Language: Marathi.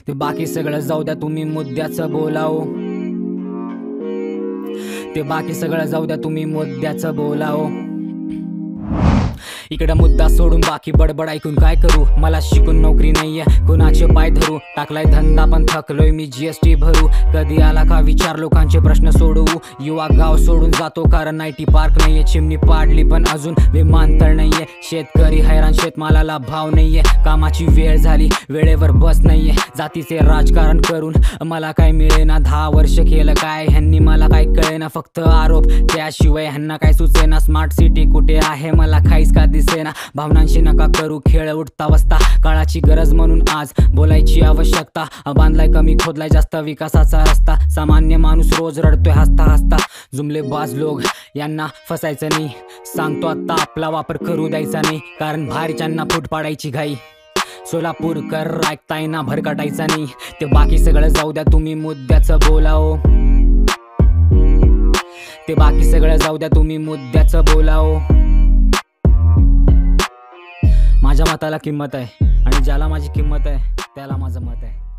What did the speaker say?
ते बाकी सगळं जाऊ द्या, तुम्ही मुद्द्याचं बोलाओ. ते बाकी सगळं जाऊ द्या, तुम्ही मुद्द्याचं बोलाओ. इकडं मुद्दा सोडून बाकी बडबड ऐकून काय करू. मला शिकून नोकरी नाहीये, कोणाचे पाय धरू. टाकलाय धंदा पण थकलोय मी GST भरू. कधी आला का विचार, लोकांचे प्रश्न सोडवू. युवा गाव सोडून जातो कारण IT पार्क नाहीये. चिमणी पाडली पण अजून विमानतळ नाहीये. शेतकरी हैराण, शेतमालाला भाव नाहीये. कामाची वेळ झाली, वेळेवर बस नाहीये. जातीचे राजकारण करून मला काय मिळेना. 10 वर्ष केलं काय ह्यांनी, मला काय कळेना. फक्त आरोप, त्याशिवाय ह्यांना काय सुचेना. स्मार्ट सिटी कुठे आहे, मला काहीच का दिसेना. भावनांशी नका करू खेळ, उठता बसता. काळाची गरज म्हणून आज बोलायची आवश्यकता. बांधलाय कमी, खोदलाय जास्त विकासाचा रस्ता. सामान्य माणूस रोज रडतोय हसता हसता. जुमले बाज लोक यांना फसायचं नाही. सांगतो आता आपला वापर करू द्यायचा नाही, कारण भारीच्यांना फूट पाडायची घाई. सोलापूरकर ऐकताय ना, भरकटायचा नाही. ते बाकी सगळं जाऊ द्या, तुम्ही मुद्द्याचं बोलाओ. ते बाकी सगळं जाऊ द्या, तुम्ही मुद्द्याचं बोलाओ. माझ्या मताला किंमत आहे आणि ज्याला माझी किंमत आहे त्याला माझं मत आहे.